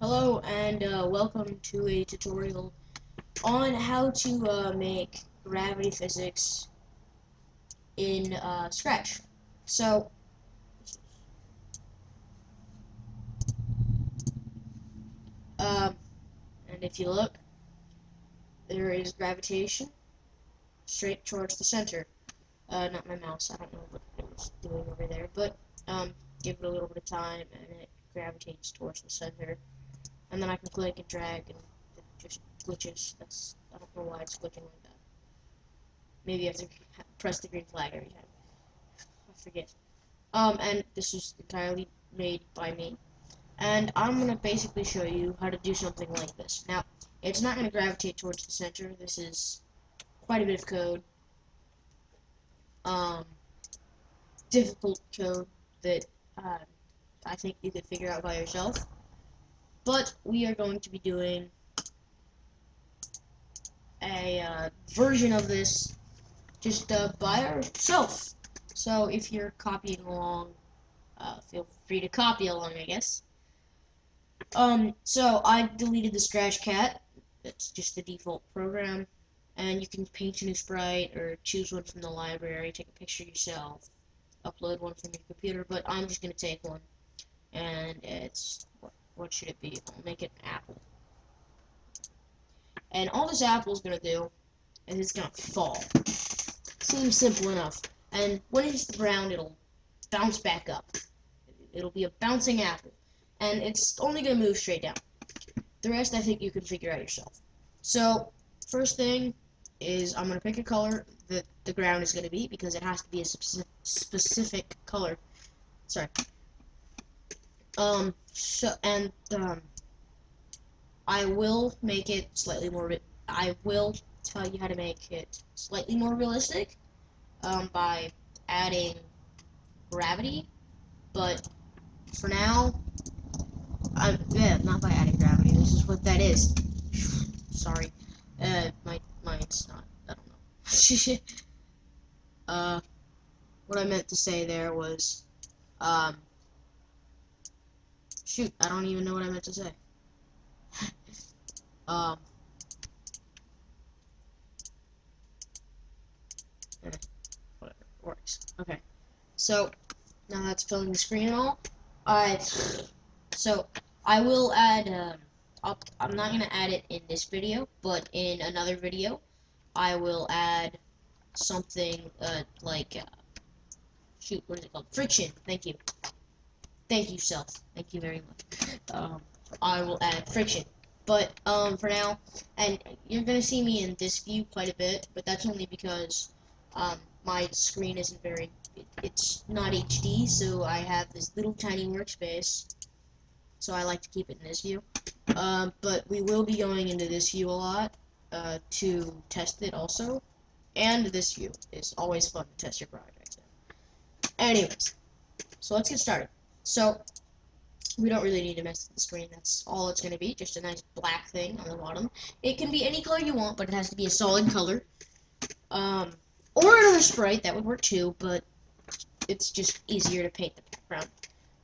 Hello and welcome to a tutorial on how to make gravity physics in Scratch. So, um, and if you look, there is gravitation straight towards the center. Not my mouse, I don't know what it was doing over there, but give it a little bit of time and it gravitates towards the center. And then I can click and drag and it just glitches. I don't know why it's glitching like that. Maybe you have to press the green flag every time. I forget. And this is entirely made by me. And I'm gonna basically show you how to do something like this. Now, it's not gonna gravitate towards the center. This is quite a bit of code. Um, Difficult code that I think you could figure out by yourself. But we are going to be doing a version of this just by ourselves. So if you're copying along, feel free to copy along, I guess. So I deleted the Scratch Cat. It's just the default program. And you can paint a new sprite or choose one from the library, take a picture yourself, upload one from your computer, but I'm just going to take one. And it's, what should it be? I'll make it an apple. And all this apple is going to do is it's going to fall. Seems simple enough. And when it hits the ground, it'll bounce back up. It'll be a bouncing apple. And it's only going to move straight down. The rest I think you can figure out yourself. So, first thing is I'm going to pick a color that the ground is going to be, because it has to be a specific color. Sorry. I will make it slightly more, I will tell you how to make it slightly more realistic, by adding gravity, but for now, not by adding gravity, this is what that is. Sorry. Mine's not, I don't know. What I meant to say there was, shoot, I don't even know what I meant to say. Whatever, works. Okay. So, now that's filling the screen and all. So, I will add, I'm not going to add it in this video, but in another video, I will add something, shoot, what is it called? Friction. Thank you. Thank you, self. Thank you very much. I will add friction. But, for now, and you're gonna see me in this view quite a bit, but that's only because, my screen isn't it's not HD, so I have this little tiny workspace, so I like to keep it in this view. But we will be going into this view a lot, to test it also, and this view is always fun to test your project in. Anyways, so let's get started. So, we don't really need to mess with the screen, that's all it's going to be, just a nice black thing on the bottom. It can be any color you want, but it has to be a solid color. Or another sprite, that would work too, but it's just easier to paint the background.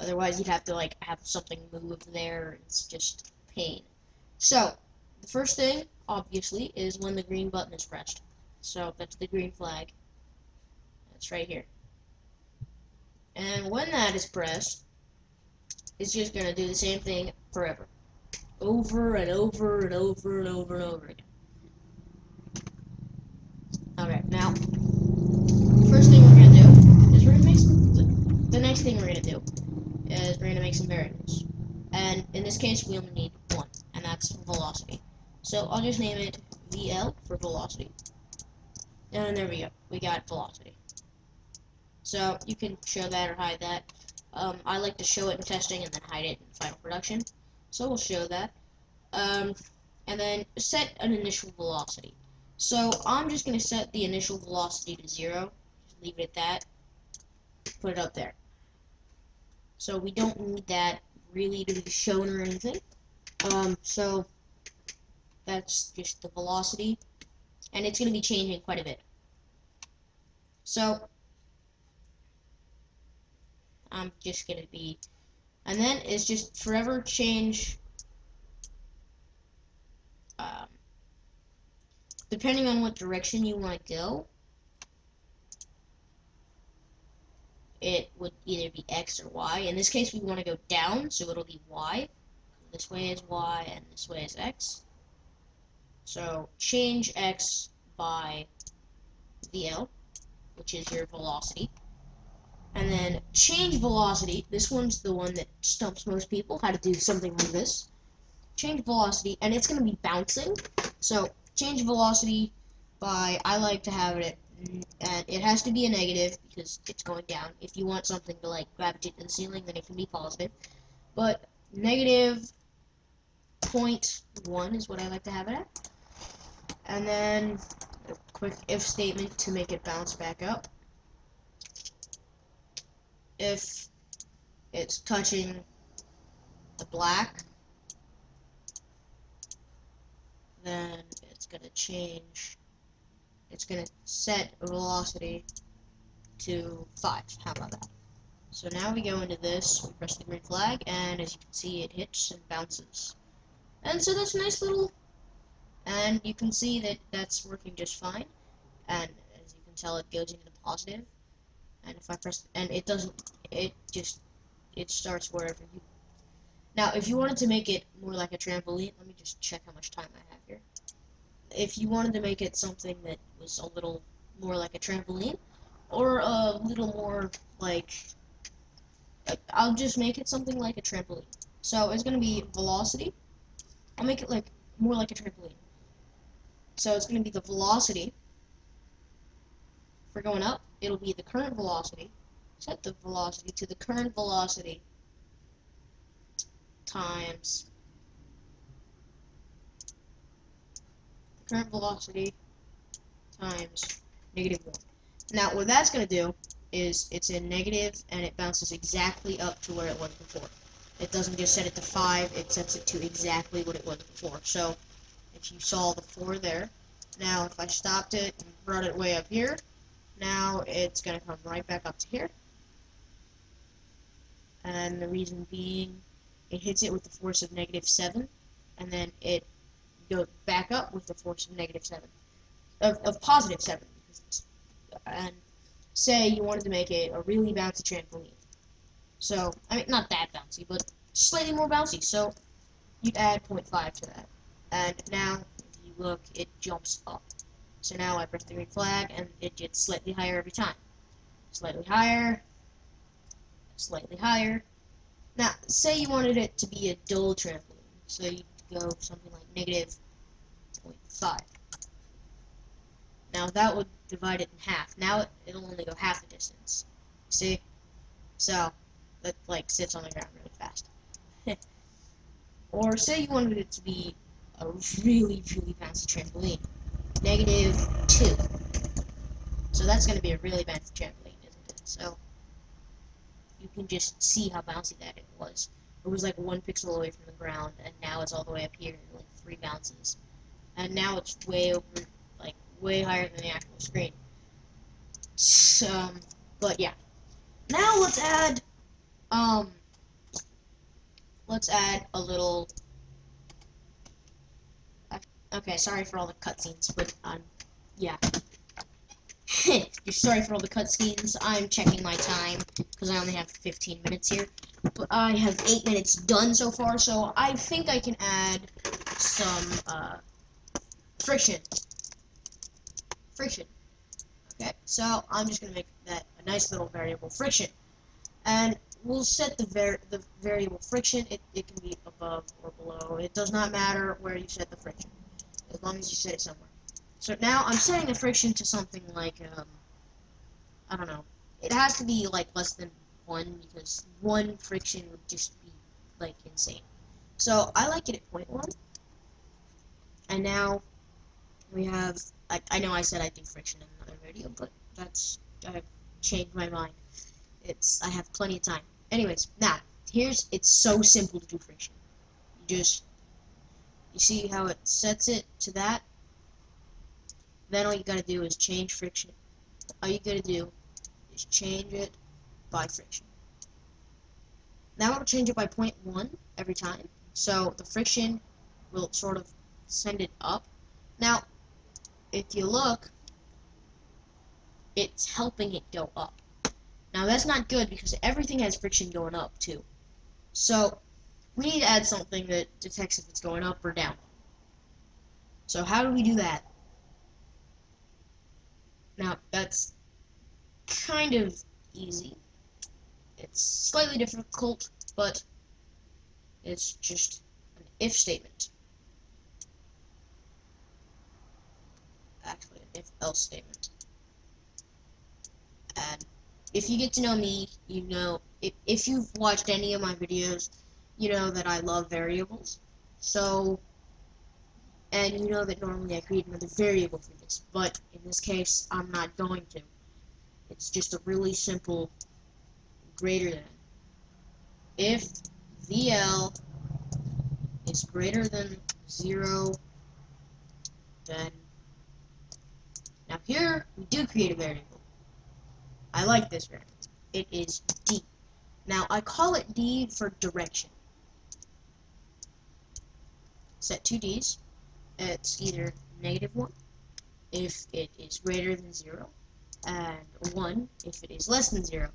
Otherwise, you'd have to, like, have something move there, it's just pain. So, the first thing, obviously, is when the green button is pressed. So, that's the green flag. That's right here. And when that is pressed, it's just going to do the same thing forever. Over and over and over and over and over again. Okay, now, first thing we're going to do is we're going to make the next thing we're going to do is we're going to make some variables. And in this case, we only need one, and that's velocity. So I'll just name it VL for velocity. And there we go. We got velocity. So you can show that or hide that. I like to show it in testing and then hide it in final production. So we'll show that. And then set an initial velocity. So I'm just going to set the initial velocity to 0. Just leave it at that. Put it up there. So we don't need that really to be shown or anything. So that's just the velocity. And it's going to be changing quite a bit. So I'm just going to be, and then it's just forever change depending on what direction you want to go, it would either be X or Y. In this case, we want to go down, so it'll be Y. This way is Y, and this way is X. So change X by VL, which is your velocity. And then change velocity. This one's the one that stumps most people, how to do something like this. Change velocity, and it's going to be bouncing. So change velocity by, I like to have it at, and it has to be a negative because it's going down. If you want something to like gravitate to the ceiling, then it can be positive. But negative 0.1 is what I like to have it at. And then a quick if statement to make it bounce back up. If it's touching the black, then it's going to change, it's going to set a velocity to 5. How about that? So now we go into this, we press the green flag, and as you can see, it hits and bounces. And so that's a nice little, and you can see that that's working just fine. And as you can tell, it goes into the positive. And if I press, and it doesn't, it starts wherever you. Now, if you wanted to make it more like a trampoline, let me just check how much time I have here. If you wanted to make it something that was a little more like a trampoline, or a little more like, I'll just make it something like a trampoline. So it's going to be velocity. I'll make it like more like a trampoline. So it's going to be the velocity. For going up, it'll be the current velocity. Set the velocity to the current velocity times the current velocity times -1. Now, what that's going to do is it's in negative, and it bounces exactly up to where it was before. It doesn't just set it to 5, it sets it to exactly what it was before. So, if you saw the 4 there, now if I stopped it and brought it way up here, now it's going to come right back up to here. And the reason being, it hits it with the force of -7, and then it goes back up with the force of -7, of +7. And say you wanted to make it a really bouncy trampoline. So, I mean, not that bouncy, but slightly more bouncy. So, you'd add 0.5 to that. And now, if you look, it jumps up. So now I press the green flag, and it gets slightly higher every time. Slightly higher. Slightly higher. Now, say you wanted it to be a dull trampoline. So you'd go something like -0.5. Now that would divide it in half. Now it'll only go half the distance. See? So, that like sits on the ground really fast. Or say you wanted it to be a really, really bouncy trampoline. -2. So that's going to be a really bouncy trampoline, isn't it? So, you can just see how bouncy that it was. It was like 1 pixel away from the ground, and now it's all the way up here in like 3 bounces. And now it's way over, like, way higher than the actual screen. So, but yeah. Now let's add a little. Okay, sorry for all the cutscenes, but yeah. You're sorry for all the cutscenes. I'm checking my time because I only have 15 minutes here, but I have 8 minutes done so far. So I think I can add some friction. Okay, so I'm just gonna make that a nice little variable friction, and we'll set the variable friction. It can be above or below. It does not matter where you set the friction, as long as you set it somewhere. So now I'm setting the friction to something like I don't know. It has to be like less than 1 because 1 friction would just be like insane. So I like it at 0.1. And now we have. I know I said I'd do friction in another video, but I've changed my mind. I have plenty of time. Anyways, now it's so simple to do friction. You see how it sets it to that. Then all you gotta do is change friction. All you gotta do is change it by friction. Now it'll change it by 0.1 every time. So the friction will sort of send it up. Now, if you look, it's helping it go up. Now that's not good because everything has friction going up too. So we need to add something that detects if it's going up or down. So how do we do that? Now that's kind of easy. It's slightly difficult, but it's just an if statement. Actually, an if-else statement. And if you get to know me, you know, if you've watched any of my videos, you know that I love variables. So, and you know that normally I create another variable for this, but in this case, I'm not going to. It's just a really simple greater than. If VL is greater than 0, then now here we do create a variable. I like this variable. It is D. Now I call it D for direction. Set two D's. It's either -1 if it is greater than 0, and 1 if it is less than 0,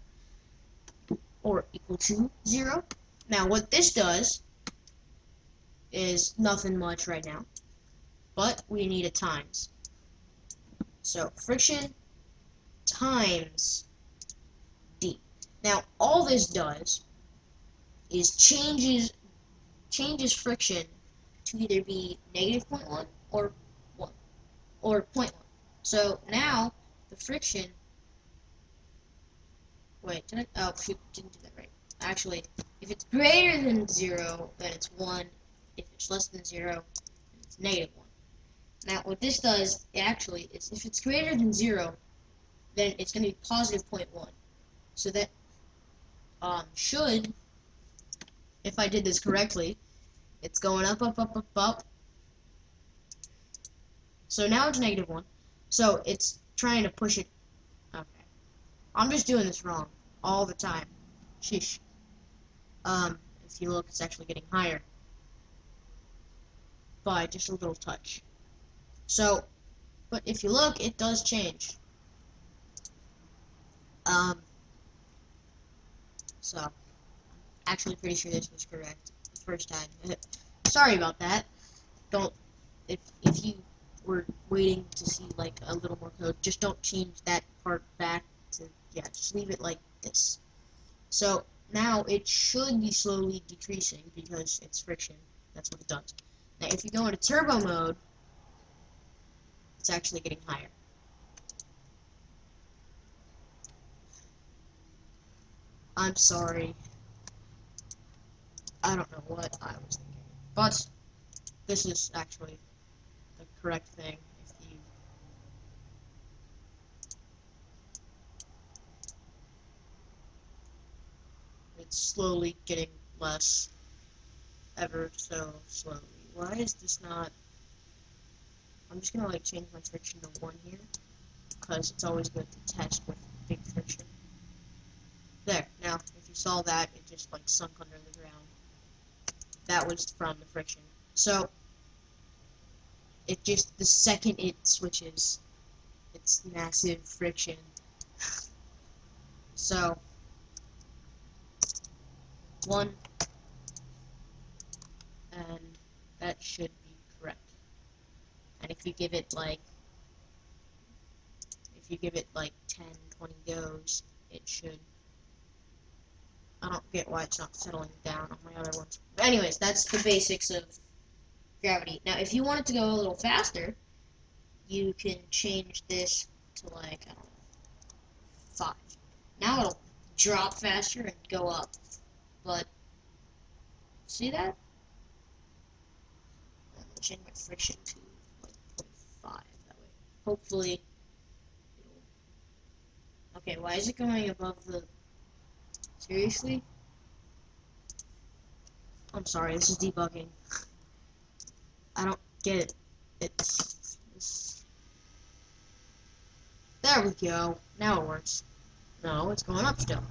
or equal to 0. Now what this does is nothing much right now, but we need a times. So friction times D. Now all this does is changes friction to either be -0.1 or 1 or 0.1. So now the friction. Wait, did I? Oh shoot, didn't do that right. Actually, if it's greater than 0, then it's 1. If it's less than 0, then it's -1. Now what this does actually is if it's greater than 0, then it's going to be positive 0.1. So that should, if I did this correctly, it's going up, up, up, up, up. So now it's -1. So it's trying to push it. Okay. I'm just doing this wrong all the time. Sheesh. If you look, it's actually getting higher by just a little touch. So, but if you look, it does change. So, I'm actually pretty sure this was correct the first time. Sorry about that. Don't, if you were waiting to see like a little more code, just don't change that part back to, yeah, just leave it like this. So, now it should be slowly decreasing because it's friction. That's what it does. Now, if you go into turbo mode, it's actually getting higher. I'm sorry. I don't know what I was thinking. But this is actually the correct thing. If you it's slowly getting less, ever so slowly. Why is this not? I'm just gonna like change my friction to 1 here, because it's always good to test with big friction. There. Now, if you saw that, it just like sunk under the ground. That was from the friction. So it just, the second it switches, it's massive friction. So 1, and that should be correct. And if you give it like 10, 20 goes, it should. I don't get why it's not settling down on my other ones. But anyways, that's the basics of gravity. Now, if you want it to go a little faster, you can change this to like, I don't know, 5. Now it'll drop faster and go up. But, see that? I'm going to change my friction to like 0.5 that way. Hopefully, it'll... Okay, why is it going above the... Seriously? I'm sorry, this is debugging. I don't get it. It's... There we go. Now it works. No, it's going up still.